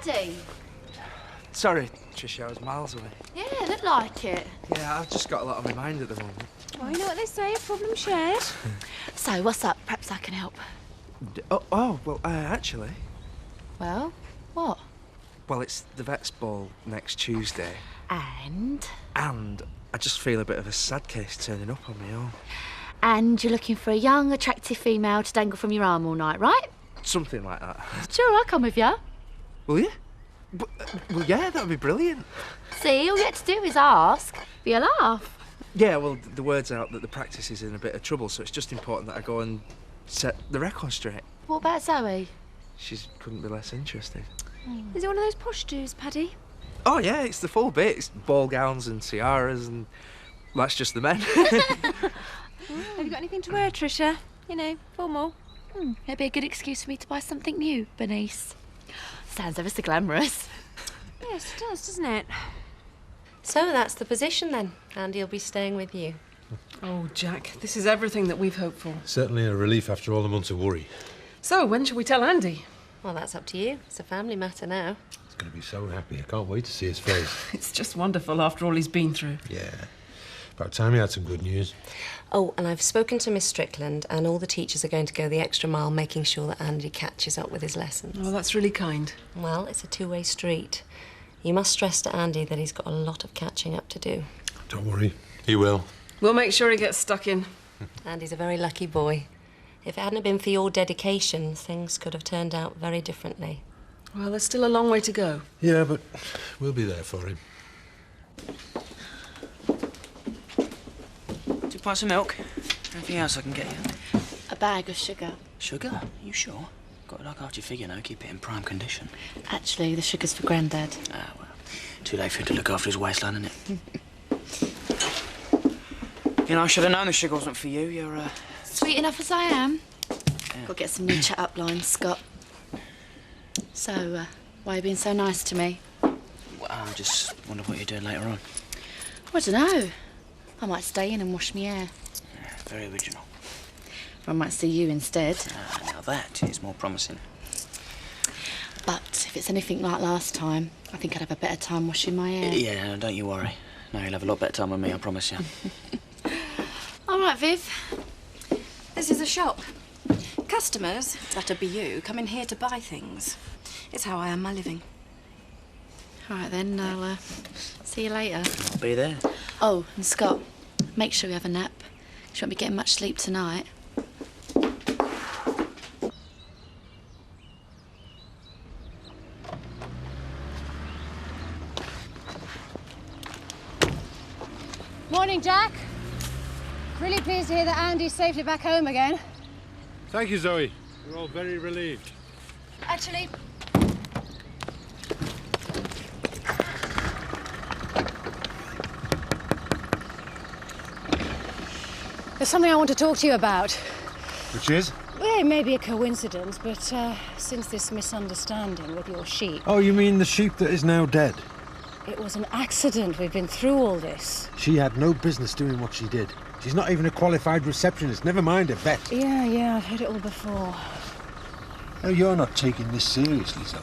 Paddy? Sorry, Tricia, I was miles away. Yeah, looked like it. Yeah, I've just got a lot on my mind at the moment. Well, you know what they say, problem shared. So, what's up? Perhaps I can help. Well, actually... Well, what? Well, it's the vet's ball next Tuesday. And? And I just feel a bit of a sad case turning up on my own. And you're looking for a young, attractive female to dangle from your arm all night, right? Something like that. Sure, I'll come with you. Will you? Well, yeah, that would be brilliant. See, all you have to do is ask. Be a laugh. Yeah, well, the word's out that the practice is in a bit of trouble, so it's just important that I go and set the record straight. What about Zoe? She couldn't be less interested. Is it one of those posh do's, Paddy? Oh, yeah, it's the full bit. It's ball gowns and tiaras and... that's just the men. Have you got anything to wear, Tricia? You know, formal. It'd be a good excuse for me to buy something new, Bernice. Sounds ever so glamorous. Yes, it does, doesn't it? So that's the position then. Andy'll be staying with you. Oh, Jack, this is everything that we've hoped for. Certainly a relief after all the months of worry. So, when shall we tell Andy? Well, that's up to you. It's a family matter now. He's going to be so happy. I can't wait to see his face. It's just wonderful after all he's been through. Yeah. About time he had some good news. Oh, and I've spoken to Miss Strickland, and all the teachers are going to go the extra mile making sure that Andy catches up with his lessons. Oh, that's really kind. Well, it's a two-way street. You must stress to Andy that he's got a lot of catching up to do. Don't worry. He will. We'll make sure he gets stuck in. Andy's a very lucky boy. If it hadn't been for your dedication, things could have turned out very differently. Well, there's still a long way to go. Yeah, but we'll be there for him. 2 pints of milk. Anything else I can get you? A bag of sugar. Sugar? You sure? Got to look after your figure now, keep it in prime condition. Actually, the sugar's for Grandad. Ah, well, too late for him to look after his waistline, isn't it? You know, I should have known the sugar wasn't for you. You're, Sweet enough as I am. Yeah. Got to get some new chat-up lines, Scott. So, why are you being so nice to me? Well, I just wonder what you're doing later on. I don't know. I might stay in and wash my hair. Yeah, very original. Or I might see you instead. Now that is more promising. But if it's anything like last time, I think I'd have a better time washing my hair. Yeah, no, don't you worry. No, you'll have a lot better time with me, I promise you. All right, Viv. This is a shop. Customers, that'd be you, come in here to buy things. It's how I earn my living. All right, then. I'll see you later. I'll be there. Oh, and Scott, make sure you have a nap. You won't be getting much sleep tonight. Morning, Jack. Really pleased to hear that Andy's safely back home again. Thank you, Zoe. We're all very relieved. Actually, there's something I want to talk to you about. Which is? Well, it may be a coincidence, but since this misunderstanding with your sheep, Oh, you mean the sheep that is now dead? it was an accident. We've been through all this. She had no business doing what she did. She's not even a qualified receptionist, never mind a vet. Yeah, I've heard it all before. Now, you're not taking this seriously, Zoe.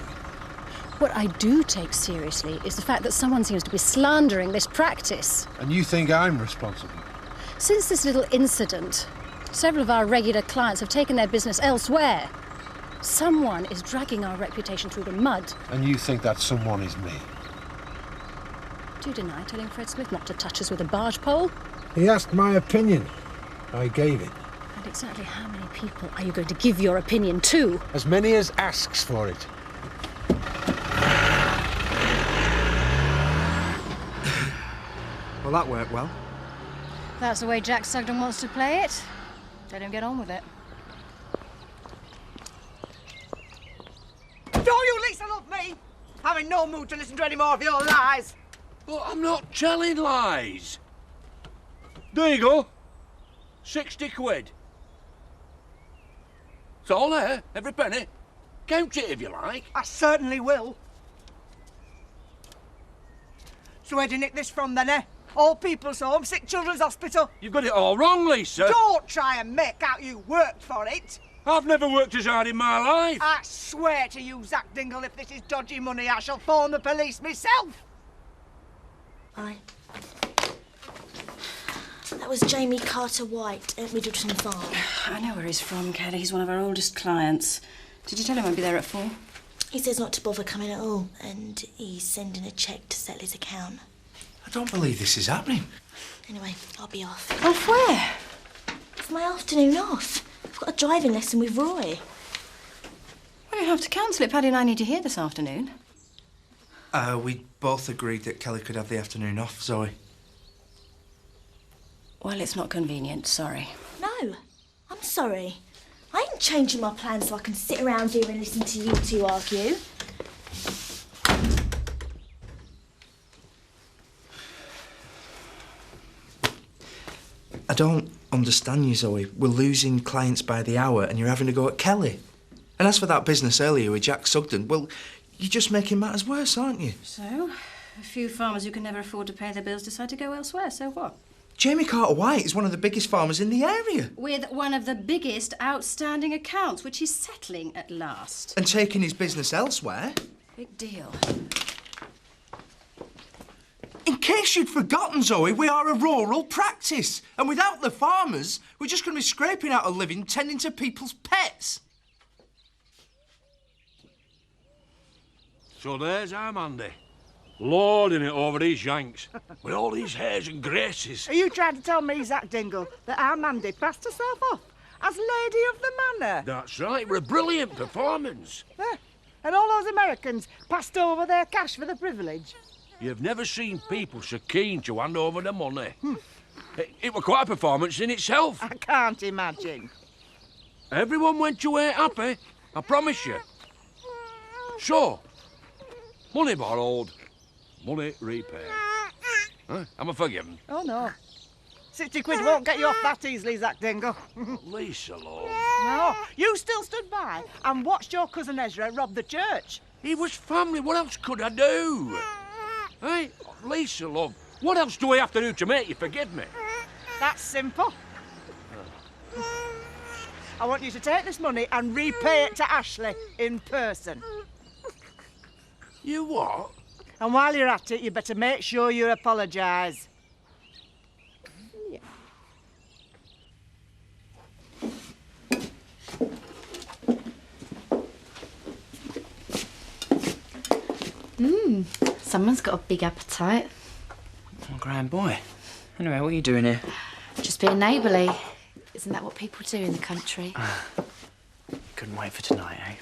What I do take seriously is the fact that someone seems to be slandering this practice. And you think I'm responsible? Since this little incident, several of our regular clients have taken their business elsewhere. Someone is dragging our reputation through the mud. And you think that someone is me? Do you deny telling Fred Smith not to touch us with a barge pole? He asked my opinion. I gave it. And exactly how many people are you going to give your opinion to? As many as asks for it. Well, that worked well. That's the way Jack Sugden wants to play it. Let him get on with it. Don't you Lisa love me? I'm in no mood to listen to any more of your lies. But I'm not telling lies. There you go. 60 quid. It's all there, every penny. Count it if you like. I certainly will. So where do you nick this from then, eh? Old people's home, sick children's hospital. You've got it all wrong, Lisa. Don't try and make out you worked for it. I've never worked as hard in my life. I swear to you, Zach Dingle, if this is dodgy money, I shall phone the police myself. Aye. That was Jamie Carter-White at Middleton Farm. I know where he's from, Kelly. He's one of our oldest clients. Did you tell him I'd be there at 4? He says not to bother coming at all, and he's sending a cheque to settle his account. I don't believe this is happening. Anyway, I'll be off. Off where? For my afternoon off. I've got a driving lesson with Roy. We don't have to cancel it. Paddy and I need you here this afternoon. We both agreed that Kelly could have the afternoon off, Zoe. Well, it's not convenient, sorry. No, I'm sorry. I ain't changing my plans so I can sit around here and listen to you two argue. I don't understand you, Zoe. We're losing clients by the hour and you're having to go at Kelly. And as for that business earlier with Jack Sugden, well, you're just making matters worse, aren't you? So, a few farmers who can never afford to pay their bills decide to go elsewhere, so what? Jamie Carter-White is one of the biggest farmers in the area. With one of the biggest outstanding accounts, which he's settling at last. And taking his business elsewhere. Big deal. In case you'd forgotten, Zoe, we are a rural practice. And without the farmers, we're just going to be scraping out a living tending to people's pets. So there's our Mandy, lording it over these Yanks, with all these hairs and graces. Are you trying to tell me, Zach Dingle, that our Mandy passed herself off as Lady of the Manor? That's right, it were a brilliant performance. And all those Americans passed over their cash for the privilege? You've never seen people so keen to hand over the money. It were quite a performance in itself. I can't imagine. Everyone went away happy, I promise you. So, money borrowed, money repaid. Am I forgiven? Oh, no. 60 quid won't get you off that easily, Zach Dingle. Lisa, love. No, you still stood by and watched your cousin Ezra rob the church. He was family, what else could I do? Hey, Lisa, love, what else do we have to do to make you forgive me? That's simple. I want you to take this money and repay it to Ashley in person. You what? And while you're at it, you better make sure you apologise. Someone's got a big appetite. Oh, grand boy. Anyway, what are you doing here? Just being neighbourly. Isn't that what people do in the country? Couldn't wait for tonight, eh?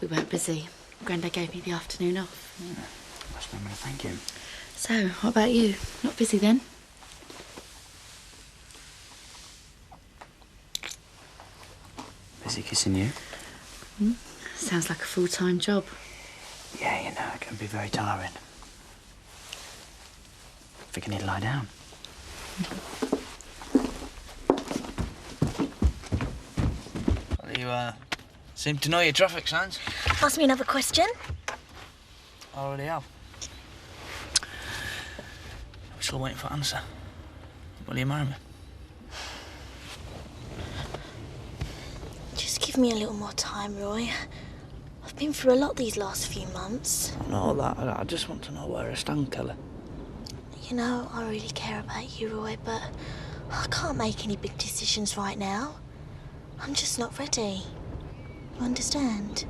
We weren't busy. Grandad gave me the afternoon off. Must remember to thank him. So, what about you? Not busy then? Busy kissing you? Sounds like a full-time job. Yeah, you know, it can be very tiring. I think I need to lie down. Well, you, seem to know your traffic signs. Ask me another question. I already have. I'm still waiting for an answer. Will you marry me? Just give me a little more time, Roy. I've been through a lot these last few months. No, that. I just want to know where I stand, Kelly. You know, I really care about you, Roy, but I can't make any big decisions right now. I'm just not ready. You understand?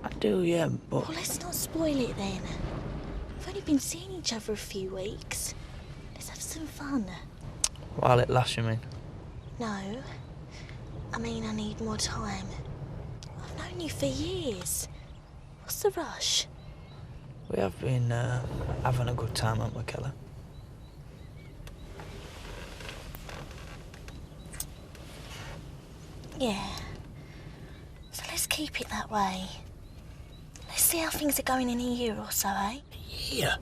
I do, yeah, but... Well, let's not spoil it then. We've only been seeing each other a few weeks. Let's have some fun. While it lasts, you mean? No. I mean, I need more time. I've known you for years. What's the rush? We have been having a good time, haven't we, Kelly? Yeah. So let's keep it that way. Let's see how things are going in a year or so, eh? Yeah.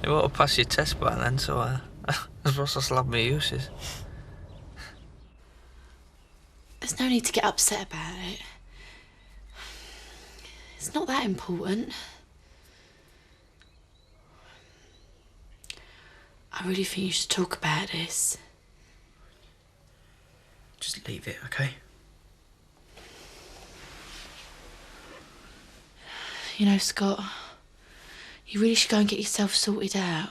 You won't have passed your test by then, so I suppose I'll slab my uses. There's no need to get upset about it. It's not that important. I really think you should talk about this. Just leave it, OK? You know, Scott, you really should go and get yourself sorted out.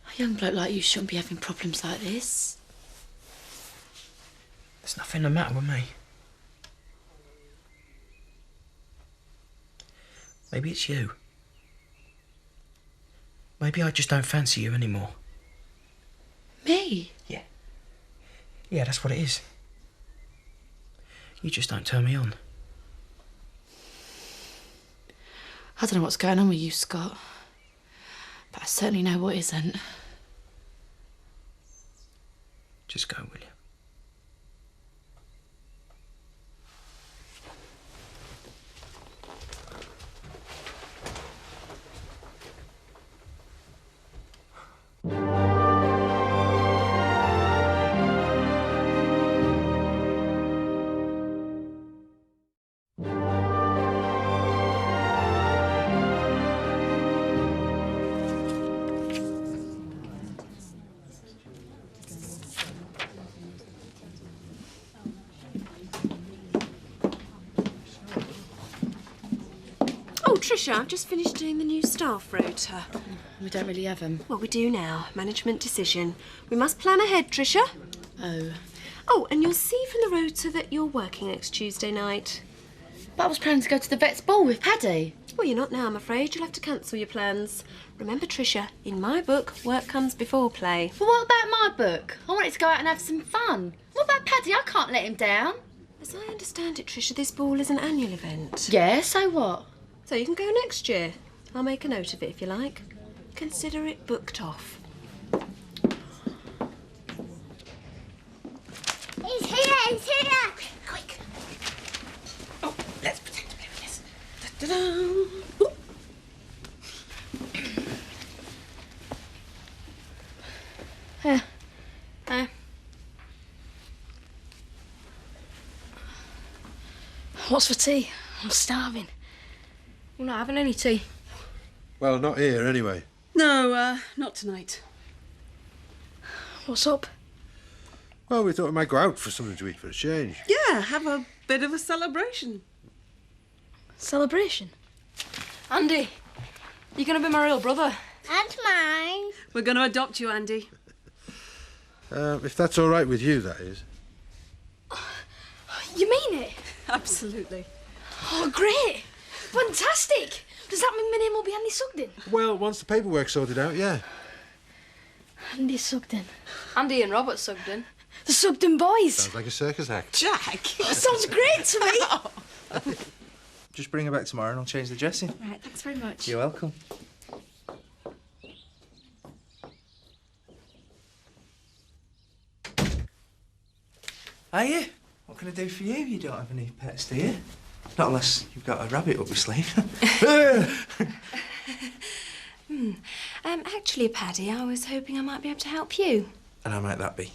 A young bloke like you shouldn't be having problems like this. There's nothing the matter with me. Maybe it's you. Maybe I just don't fancy you anymore. Me? Yeah. Yeah, that's what it is. You just don't turn me on. I don't know what's going on with you, Scott. But I certainly know what isn't. Just go, will you? Oh, Tricia, I've just finished doing the new staff rota. We don't really have them. Well, we do now. Management decision. We must plan ahead, Tricia. Oh. Oh, and you'll see from the rota that you're working next Tuesday night. But I was planning to go to the vet's ball with Paddy. Well, you're not now, I'm afraid. You'll have to cancel your plans. Remember, Tricia, in my book, work comes before play. But what about my book? I wanted to go out and have some fun. What about Paddy? I can't let him down. As I understand it, Tricia, this ball is an annual event. Yeah, so what? So you can go next year. I'll make a note of it if you like. Consider it booked off. He's here! He's here! Quick. Oh, let's pretend to be with this. Da-da-da. What's for tea? I'm starving. We're not having any tea. Well, not here, anyway. No, not tonight. What's up? Well, we thought we might go out for something to eat for a change. Yeah, have a bit of a celebration. Celebration? Andy, you're going to be my real brother. And mine. We're going to adopt you, Andy. If that's all right with you, that is. You mean it? Absolutely. Oh, great! Fantastic! Does that mean my name will be Andy Sugden? Well, once the paperwork's sorted out, yeah. Andy Sugden. Andy and Robert Sugden. The Sugden boys. Sounds like a circus act. Jack! That sounds great to me. Just bring her back tomorrow and I'll change the dressing. Right, thanks very much. You're welcome. Hiya. What can I do for you? You don't have any pets, do you? Not unless you've got a rabbit up your sleeve. Actually, Paddy, I was hoping I might be able to help you. And how might that be?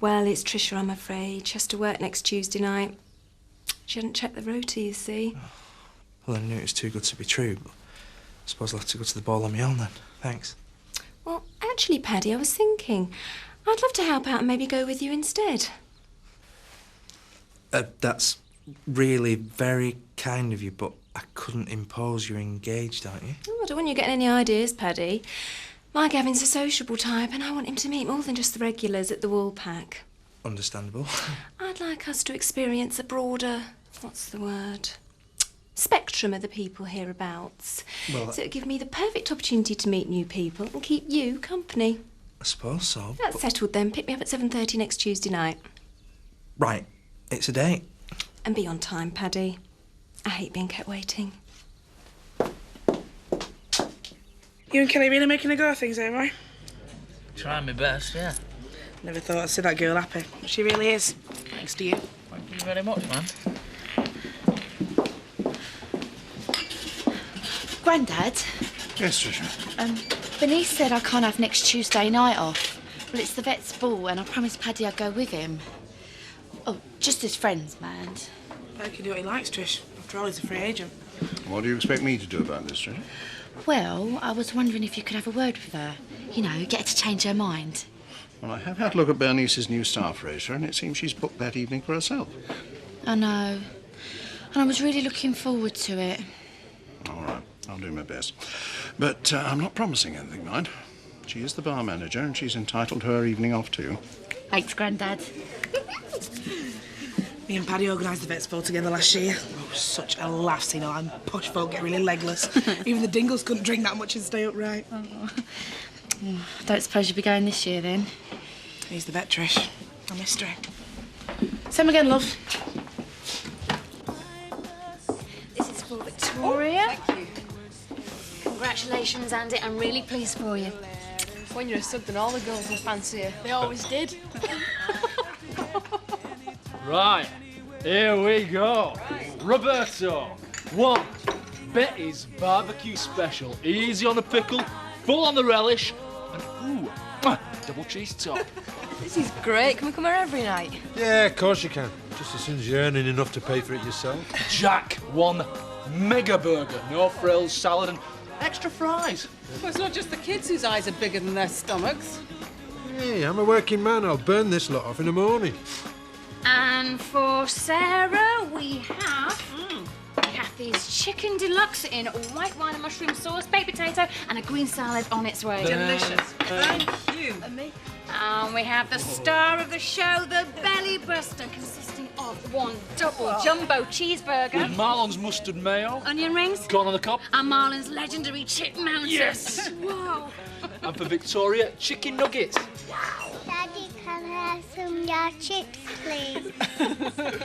Well, it's Tricia, I'm afraid. She has to work next Tuesday night. She hadn't checked the rota, you see. Well, I knew it was too good to be true, but I suppose I'll have to go to the ball on my own then. Thanks. Well, actually, Paddy, I was thinking I'd love to help out and maybe go with you instead. That's really very kind of you, but I couldn't impose. You're engaged, aren't you? Oh, I don't want you getting any ideas, Paddy. My Gavin's a sociable type and I want him to meet more than just the regulars at the Woolpack. Understandable. I'd like us to experience a broader, what's the word, spectrum of the people hereabouts. Well, So it'd give me the perfect opportunity to meet new people and keep you company. I suppose so. That's but- settled then. Pick me up at 7:30 next Tuesday night. Right. It's a date. And be on time, Paddy. I hate being kept waiting. You and Kelly really making a go of things, eh, Roy? Trying my best, yeah. Never thought I'd see that girl happy. But she really is. Thanks to you. Thank you very much, man. Grandad, Yes, Tricia. Bernice said I can't have next Tuesday night off. Well, it's the vet's ball and I promised Paddy I'd go with him. Oh, just as friends, man. He can do what he likes, Trish. After all, he's a free agent. What do you expect me to do about this, Tricia? Well, I was wondering if you could have a word with her. You know, get her to change her mind. Well, I have had a look at Bernice's new staff rotor, and it seems she's booked that evening for herself. I know. And I was really looking forward to it. All right, I'll do my best. But I'm not promising anything, mind. She is the bar manager, and she's entitled to her evening off, too. Thanks, Grandad. Me and Paddy organised the Vets Ball together last year. Oh, such a laugh seeing all them posh folk get really legless. Even the Dingles couldn't drink that much and stay upright. Oh. I don't suppose you'll be going this year, then? He's the vet, Trish. I missed her. Same again, love. This is for Victoria. Thank you. Congratulations, Andy. I'm really pleased for you. When you're a sub, then all the girls will fancy you. They always did. Right, here we go. Roberto, 1. Betty's barbecue special. Easy on the pickle, full on the relish, and double cheese top. This is great. Can we come here every night? Yeah, of course you can. Just as soon as you're earning enough to pay for it yourself. Jack, 1 mega burger. No frills, salad, and extra fries. Well, it's not just the kids whose eyes are bigger than their stomachs. Hey, I'm a working man. I'll burn this lot off in the morning. And for Sarah, we have Kathy's chicken deluxe in white wine and mushroom sauce, baked potato, and a green salad on its way. Delicious. Thank you. And me. And we have the star of the show, the belly buster, consisting of 1 double jumbo cheeseburger. With Marlon's mustard mayo. Onion rings. Corn on the cob. And Marlon's legendary chip mountain. Yes. Wow. And for Victoria, chicken nuggets. Daddy, can I have some your chips, please?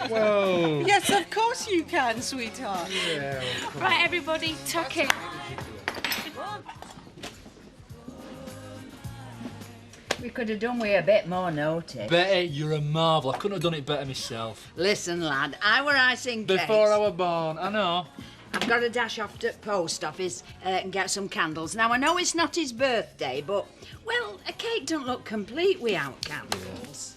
Whoa. Yes, of course you can, sweetheart. Yeah. Right, everybody, tuck in. We could have done with a bit more notice. Betty, you're a marvel. I couldn't have done it better myself. Listen, lad, I were icing cakes. Before I were born, I know. I've got to dash off to the post office and get some candles. Now, I know it's not his birthday, but, well, a cake don't look complete without candles.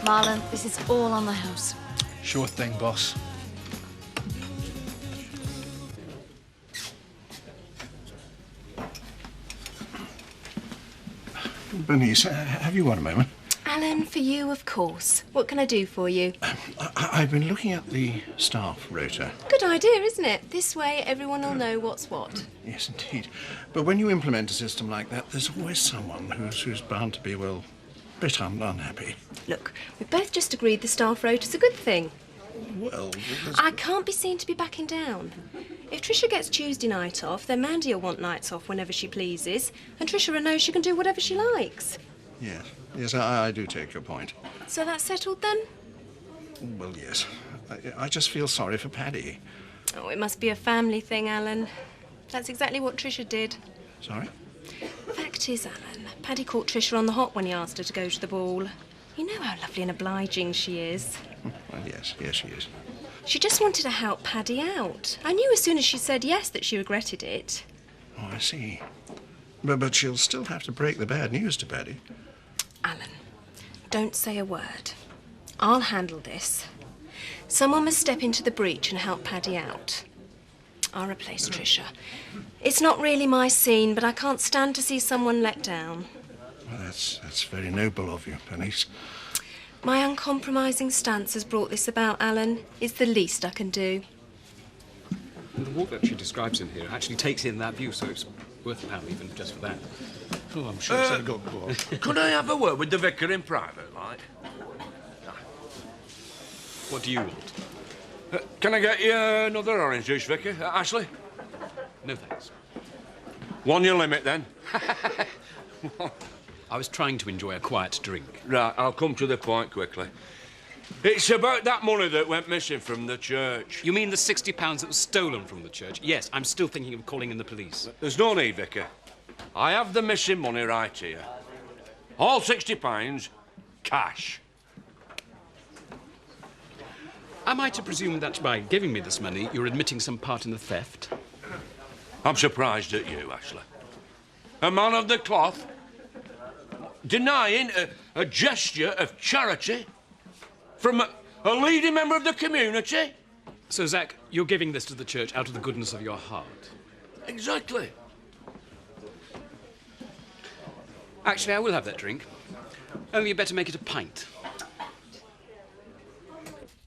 Marlon, this is all on the house. Sure thing, boss. Bernice, have you got a moment? Alan, for you, of course. What can I do for you? I've been looking at the staff rota. Good idea, isn't it? This way, everyone will know what's what. Yes, indeed. But when you implement a system like that, there's always someone who's bound to be, well, a bit unhappy. Look, we both just agreed the staff rota's a good thing. Well, I can't be seen to be backing down. If Tricia gets Tuesday night off, then Mandy will want nights off whenever she pleases, and Tricia will know she can do whatever she likes. Yes, I do take your point. So that's settled then? Well, yes. I just feel sorry for Paddy. Oh, it must be a family thing, Alan. That's exactly what Tricia did. Sorry? Fact is, Alan, Paddy caught Tricia on the hop when he asked her to go to the ball. You know how lovely and obliging she is. Well, yes, she is. She just wanted to help Paddy out. I knew as soon as she said yes that she regretted it. Oh, I see. But she'll still have to break the bad news to Paddy. Alan, don't say a word. I'll handle this. Someone must step into the breach and help Paddy out. I'll replace Tricia. It's not really my scene, but I can't stand to see someone let down. Well, that's very noble of you, Bernice. My uncompromising stance has brought this about, Alan. It's the least I can do. The walk that she describes in here actually takes in that view, so it's worth a pound even just for that. Oh, I'm sure it's a good book. Could I have a word with the vicar in private, like? What do you want? Can I get you another orange juice, Vicar? Ashley? No, thanks. One your limit, then. I was trying to enjoy a quiet drink. Right, I'll come to the point quickly. It's about that money that went missing from the church. You mean the £60 that was stolen from the church? Yes, I'm still thinking of calling in the police. There's no need, Vicar. I have the missing money right here. All £60, cash. Am I to presume that by giving me this money, you're admitting some part in the theft? I'm surprised at you, Ashley. A man of the cloth denying a gesture of charity from A leading member of the community? So, Zach, you're giving this to the church out of the goodness of your heart? Exactly. Actually, I will have that drink. Only you better make it a pint.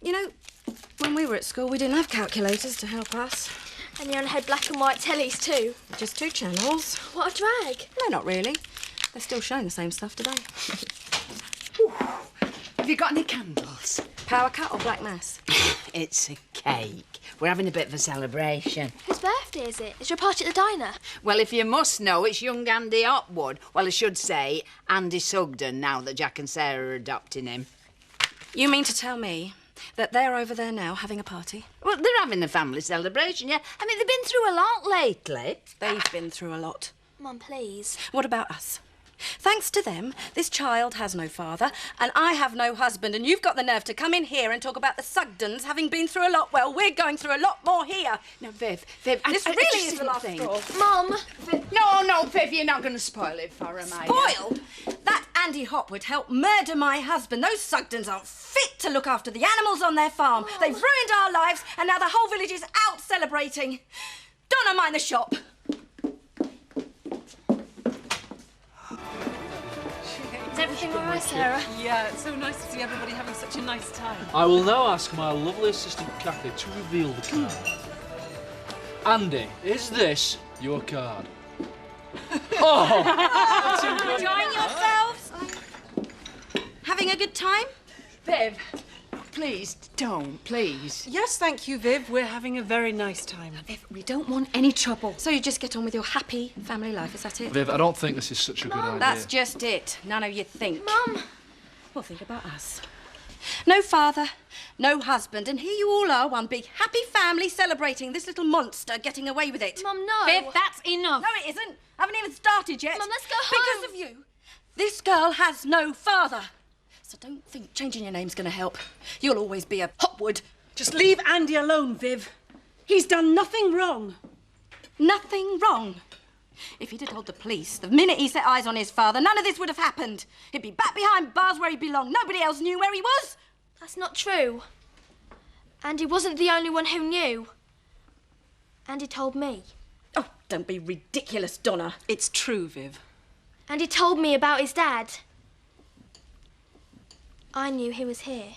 You know, when we were at school, we didn't have calculators to help us. And you only had black and white tellies too. Just 2 channels. What a drag. No, not really. They're still showing the same stuff today. Have you got any candles? Power cut or black mass? It's a cake. We're having a bit of a celebration. Whose birthday is it? Is your party at the diner? Well, if you must know, it's young Andy Hopwood. Well, I should say Andy Sugden, now that Jack and Sarah are adopting him. You mean to tell me that they're over there now having a party? Well, they're having a family celebration, yeah. I mean, they've been through a lot lately. They've been through a lot. Mum, please. What about us? Thanks to them, this child has no father, and I have no husband, and you've got the nerve to come in here and talk about the Sugdens having been through a lot. Well, we're going through a lot more here. No, Viv, this really is the last straw. Mum! No, Viv, you're not going to spoil it for him, are you? Spoil? That Andy Hopwood helped murder my husband. Those Sugdens aren't fit to look after the animals on their farm. Mum. They've ruined our lives, and now the whole village is out celebrating. Don't I mind the shop? Is everything all right, Sarah? Yeah, it's so nice to see everybody having such a nice time. I will now ask my lovely assistant Kathy to reveal the card. Andy, is this your card? Oh! Enjoying yourselves? Having a good time? Viv, please, don't, please. Yes, thank you, Viv. We're having a very nice time. Viv, we don't want any trouble. So you just get on with your happy family life, is that it? Viv, I don't think this is such a good idea. That's just it. None of you think. Mum! Well, think about us. No father, no husband, and here you all are, one big happy family celebrating this little monster getting away with it. Mum, no. Viv, that's enough. No, it isn't. I haven't even started yet. Mum, let's go home. Because of you. This girl has no father. So don't think changing your name's going to help. You'll always be a Hopwood. Just leave Andy alone, Viv. He's done nothing wrong. Nothing wrong. If he'd have told the police the minute he set eyes on his father, none of this would have happened. He'd be back behind bars where he belonged. Nobody else knew where he was. That's not true. Andy wasn't the only one who knew. Andy told me. Oh, don't be ridiculous, Donna. It's true, Viv. Andy told me about his dad. I knew he was here.